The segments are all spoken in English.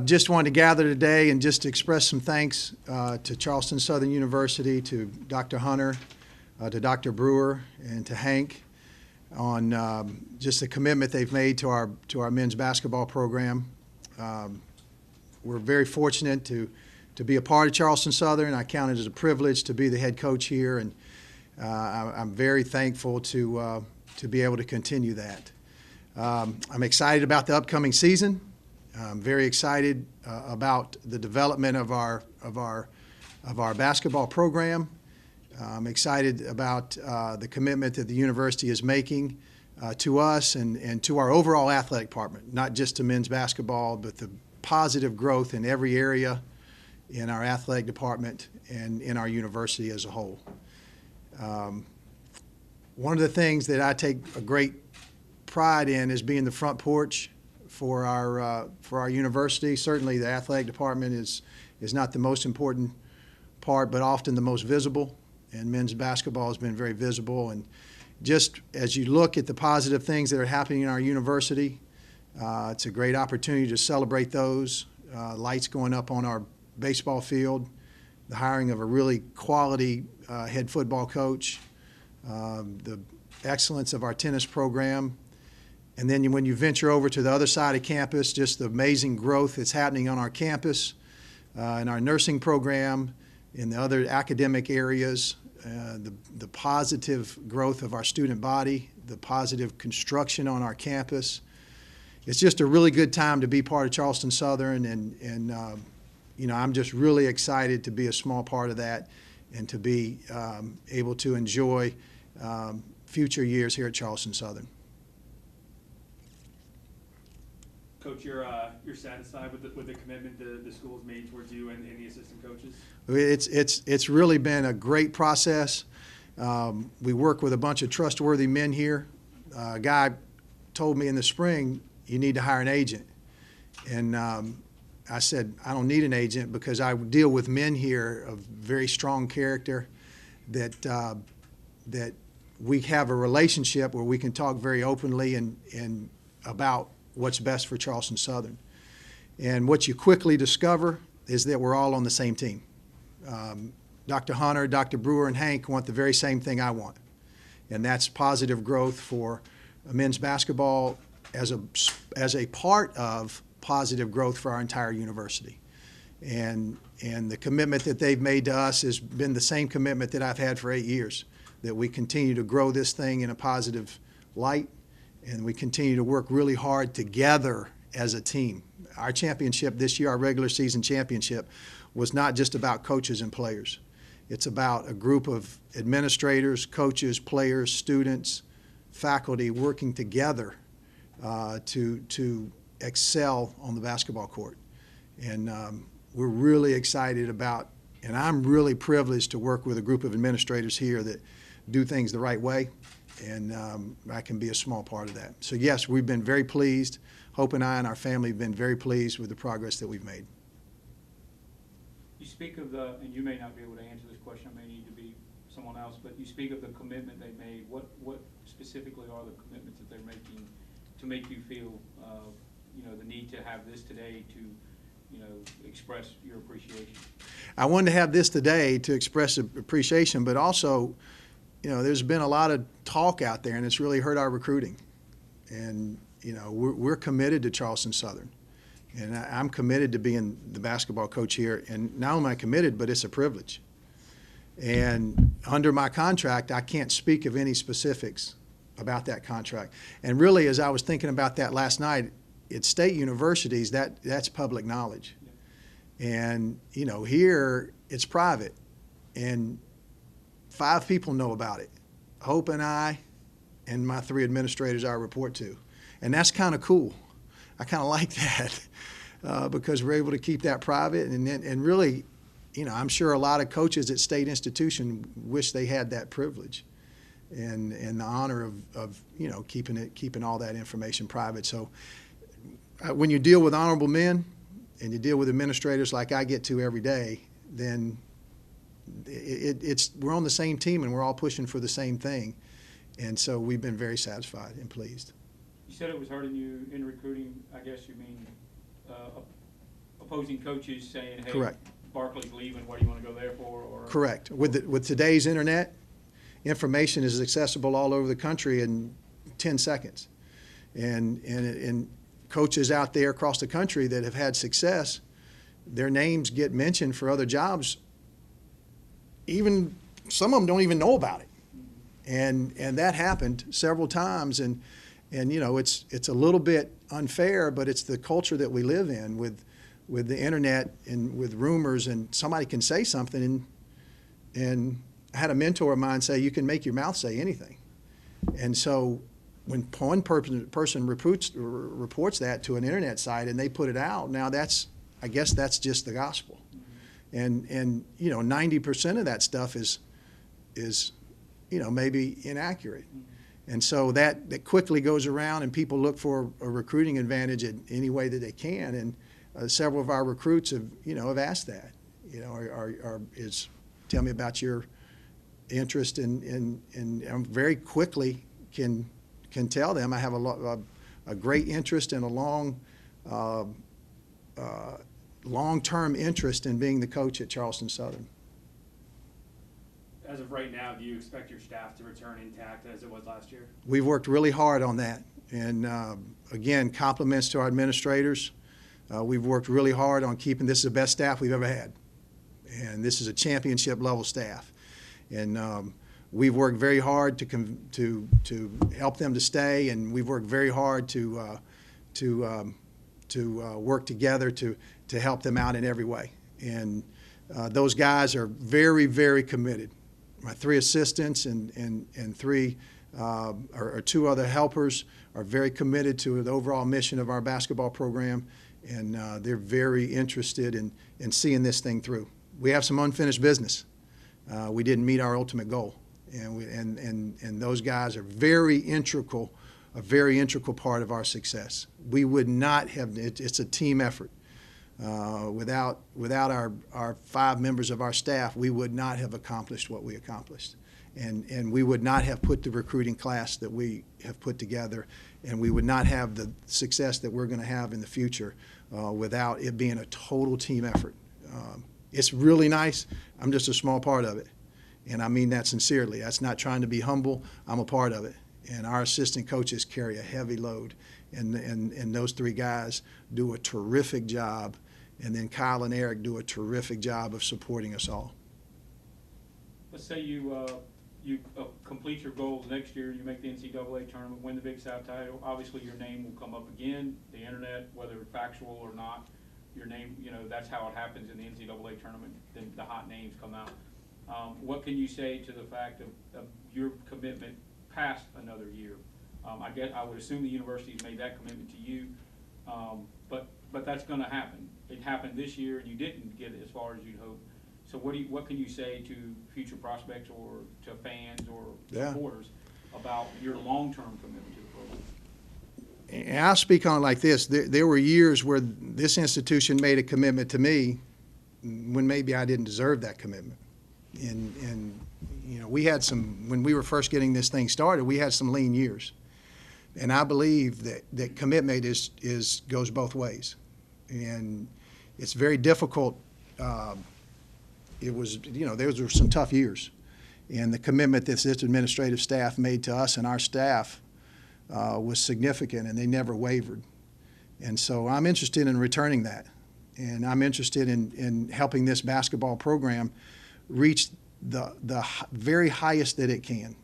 Just wanted to gather today and just express some thanks to Charleston Southern University, to Dr. Hunter, to Dr. Brewer, and to Hank on just the commitment they've made to our men's basketball program. We're very fortunate to be a part of Charleston Southern. I count it as a privilege to be the head coach here, and I'm very thankful to be able to continue that. I'm excited about the upcoming season. I'm very excited about the development of our basketball program. I'm excited about the commitment that the university is making to us and to our overall athletic department, not just to men's basketball, but the positive growth in every area in our athletic department and in our university as a whole. One of the things that I take a great pride in is being the front porch for our university. Certainly the athletic department is not the most important part, but often the most visible, and men's basketball has been very visible. And just as you look at the positive things that are happening in our university, it's a great opportunity to celebrate those. Lights going up on our baseball field, the hiring of a really quality head football coach, the excellence of our tennis program. And then when you venture over to the other side of campus, just the amazing growth that's happening on our campus, in our nursing program, in the other academic areas, the positive growth of our student body, the positive construction on our campus. It's just a really good time to be part of Charleston Southern, and I'm just really excited to be a small part of that and to be able to enjoy future years here at Charleston Southern. Coach, you're satisfied with the commitment the school's made towards you and the assistant coaches? It's really been a great process. We work with a bunch of trustworthy men here. A guy told me in the spring, you need to hire an agent. And I said, I don't need an agent because I deal with men here of very strong character that we have a relationship where we can talk very openly and about what's best for Charleston Southern. And what you quickly discover is that we're all on the same team. Dr. Hunter, Dr. Brewer, and Hank want the very same thing I want, and that's positive growth for men's basketball as a part of positive growth for our entire university. And the commitment that they've made to us has been the same commitment that I've had for 8 years, that we continue to grow this thing in a positive light, and we continue to work really hard together as a team. Our championship this year, our regular season championship, was not just about coaches and players. It's about a group of administrators, coaches, players, students, faculty working together to excel on the basketball court. And we're really excited about, and I'm really privileged to work with a group of administrators here that do things the right way, and I can be a small part of that. So yes, we've been very pleased. Hope and I and our family have been very pleased with the progress that we've made. You speak of and you may not be able to answer this question, it may need to be someone else, but you speak of the commitment they made. What specifically are the commitments that they're making to make you feel, the need to have this today to, express your appreciation? I wanted to have this today to express appreciation, but also, there's been a lot of talk out there, and it's really hurt our recruiting. And, we're committed to Charleston Southern. And I'm committed to being the basketball coach here. And not only am I committed, but it's a privilege. And under my contract, I can't speak of any specifics about that contract. And really, as I was thinking about that last night, at state universities, that's public knowledge. And, here it's private. And 5 people know about it. Hope and I and my 3 administrators I report to. And that's kind of cool. I kind of like that because we're able to keep that private. And really, I'm sure a lot of coaches at state institutions wish they had that privilege and the honor of keeping all that information private. So when you deal with honorable men and you deal with administrators like I get to every day, then we're on the same team and we're all pushing for the same thing. And so we've been very satisfied and pleased. You said it was hurting you in recruiting. I guess you mean opposing coaches saying, hey, Correct. Barclay's leaving, what do you want to go there for? Or Correct. With today's internet, information is accessible all over the country in 10 seconds. And coaches out there across the country that have had success, their names get mentioned for other jobs. Even some of them don't even know about it. And that happened several times. And you know, it's a little bit unfair, but it's the culture that we live in with the internet and with rumors, and somebody can say something. And I had a mentor of mine say, you can make your mouth say anything. And so when one person reports that to an internet site and they put it out, now I guess that's just the gospel. And you know, 90% of that stuff is you know, maybe inaccurate. And so that quickly goes around, and people look for a recruiting advantage in any way that they can. And several of our recruits have asked that, you know, tell me about your interest in very quickly can tell them I have a great interest and a long-term interest in being the coach at Charleston Southern. As of right now, do you expect your staff to return intact as it was last year? We've worked really hard on that. And again, compliments to our administrators. We've worked really hard on keeping this is the best staff we've ever had. And this is a championship level staff. And we've worked very hard to help them to stay, and we've worked very hard to work together to help them out in every way. And those guys are very, very committed. My 3 assistants and 3 or 2 other helpers are very committed to the overall mission of our basketball program, and they're very interested in seeing this thing through. We have some unfinished business. We didn't meet our ultimate goal, and those guys are a very integral part of our success. We would not have. It's a team effort. Without our 5 members of our staff, we would not have accomplished what we accomplished, and we would not have put the recruiting class that we have put together, and we would not have the success that we're going to have in the future without it being a total team effort. It's really nice. I'm just a small part of it, and I mean that sincerely. That's not trying to be humble. I'm a part of it, and our assistant coaches carry a heavy load, and those 3 guys do a terrific job. And then Kyle and Eric do a terrific job of supporting us all. Let's say you complete your goals next year, you make the NCAA tournament, win the Big South title. Obviously, your name will come up again. The internet, whether factual or not, your name, you know, that's how it happens in the NCAA tournament. Then the hot names come out. What can you say to the fact of your commitment past another year? I would assume the university's made that commitment to you, but that's going to happen. It happened this year, and you didn't get it as far as you'd hoped. So what can you say to future prospects or to fans or supporters about your long-term commitment to the program? And I'll speak on it like this. There were years where this institution made a commitment to me when maybe I didn't deserve that commitment. And you know, we had when we were first getting this thing started, we had some lean years. And I believe that commitment goes both ways. And it's very difficult. Those were some tough years. And the commitment that this administrative staff made to us and our staff was significant, and they never wavered. And so I'm interested in returning that. And I'm interested in helping this basketball program reach the very highest that it can.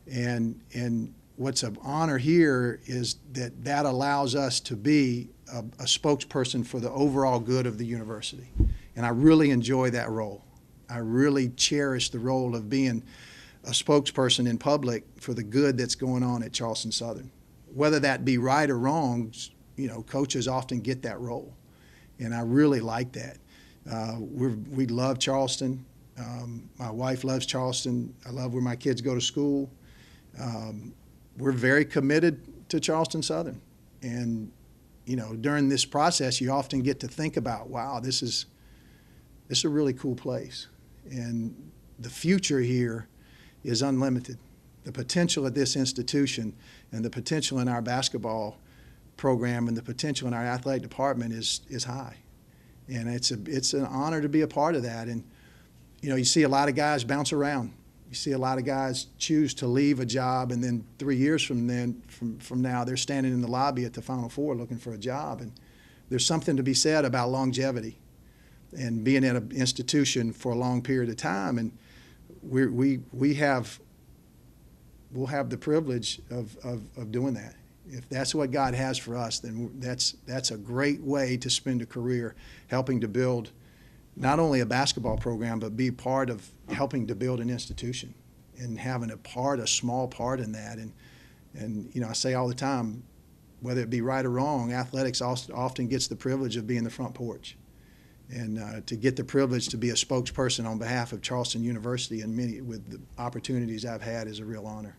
And what's an honor here is that allows us to be a spokesperson for the overall good of the university. And I really enjoy that role. I really cherish the role of being a spokesperson in public for the good that's going on at Charleston Southern. Whether that be right or wrong, you know, coaches often get that role. And I really like that. We love Charleston. My wife loves Charleston. I love where my kids go to school. We're very committed to Charleston Southern. And, you know, during this process, you often get to think about, wow, this is a really cool place. And the future here is unlimited. The potential at this institution and the potential in our basketball program and the potential in our athletic department is high. And it's an honor to be a part of that. And, you know, you see a lot of guys bounce around. You see a lot of guys choose to leave a job, and then 3 years from now, they're standing in the lobby at the Final Four looking for a job. And there's something to be said about longevity and being at an institution for a long period of time. And we'll have the privilege of doing that. If that's what God has for us, then that's a great way to spend a career helping to build not only a basketball program, but be part of helping to build an institution and having a small part in that. And you know, I say all the time, whether it be right or wrong, athletics often gets the privilege of being the front porch. And to get the privilege to be a spokesperson on behalf of Charleston University and with the opportunities I've had is a real honor.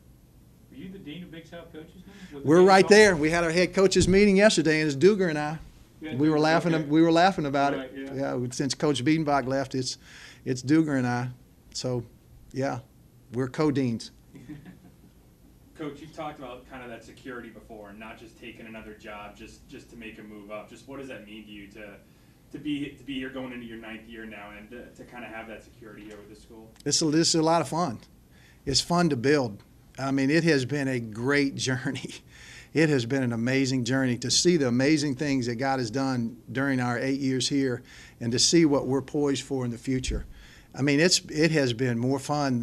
Are you the dean of Big South coaches now? We're right there. We had our head coaches meeting yesterday, and it's Duger and I. Yeah, We were laughing. okay. We were laughing about Right, it. yeah. Since Coach Biedenbach left, it's Duger and I. So, yeah, we're co-deans. Coach, you've talked about kind of that security before, and not just taking another job just to make a move up. Just what does that mean to you to be here going into your 9th year now, and to kind of have that security here with the school? This is a lot of fun. It's fun to build. I mean, it has been a great journey. It has been an amazing journey to see the amazing things that God has done during our 8 years here, and to see what we're poised for in the future. I mean, it has been more fun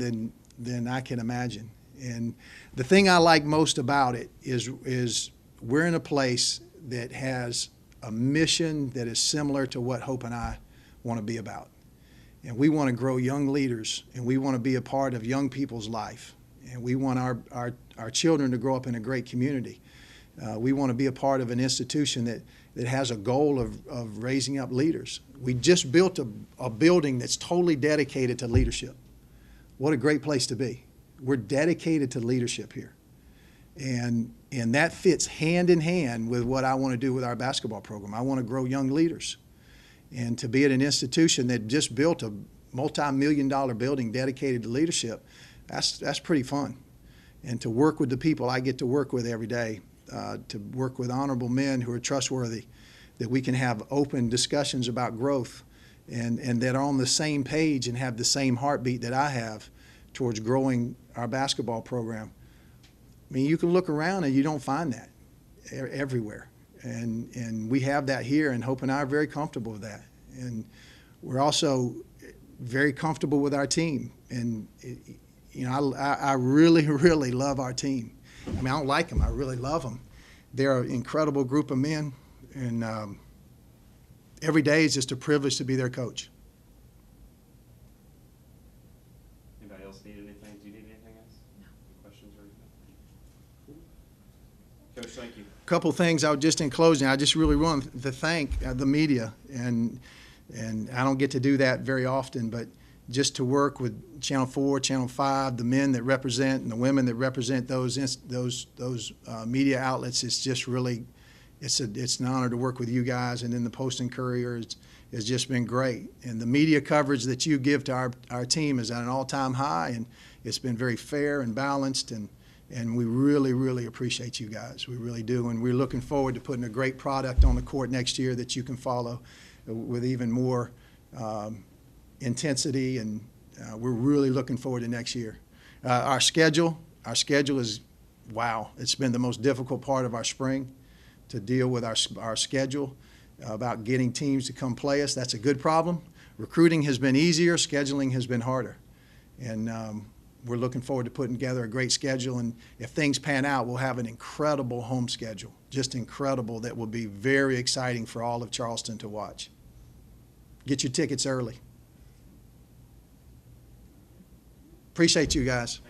than I can imagine. And the thing I like most about it is we're in a place that has a mission that is similar to what Hope and I want to be about. And we want to grow young leaders, and we want to be a part of young people's life. And we want our children to grow up in a great community. We want to be a part of an institution that has a goal of raising up leaders. We just built a building that's totally dedicated to leadership. What a great place to be. We're dedicated to leadership here. And that fits hand in hand with what I want to do with our basketball program. I want to grow young leaders. And to be at an institution that just built a multi-million-dollar building dedicated to leadership, that's pretty fun. And to work with the people I get to work with every day, to work with honorable men who are trustworthy, that we can have open discussions about growth and that are on the same page and have the same heartbeat that I have towards growing our basketball program. I mean, you can look around and you don't find that everywhere. And we have that here, and Hope and I are very comfortable with that. And we're also very comfortable with our team. And, you know, I really, really love our team. I mean, I don't like them. I really love them. They're an incredible group of men, and every day is just a privilege to be their coach. Anybody else need anything? Do you need anything else? No. Questions or anything? Coach, thank you. A couple things just in closing. I just really want to thank the media, and I don't get to do that very often, but just to work with Channel 4, Channel 5, the men that represent and the women that represent those media outlets, it's just really, it's an honor to work with you guys. And then the Post and Courier has just been great. And the media coverage that you give to our team is at an all-time high, and it's been very fair and balanced, and we really, really appreciate you guys. We really do, and we're looking forward to putting a great product on the court next year that you can follow with even more intensity, and we're really looking forward to next year. Our schedule is, wow, it's been the most difficult part of our spring to deal with our schedule, about getting teams to come play us. That's a good problem. Recruiting has been easier, scheduling has been harder. And we're looking forward to putting together a great schedule, and if things pan out, we'll have an incredible home schedule, just incredible, that will be very exciting for all of Charleston to watch. Get your tickets early. Appreciate you guys.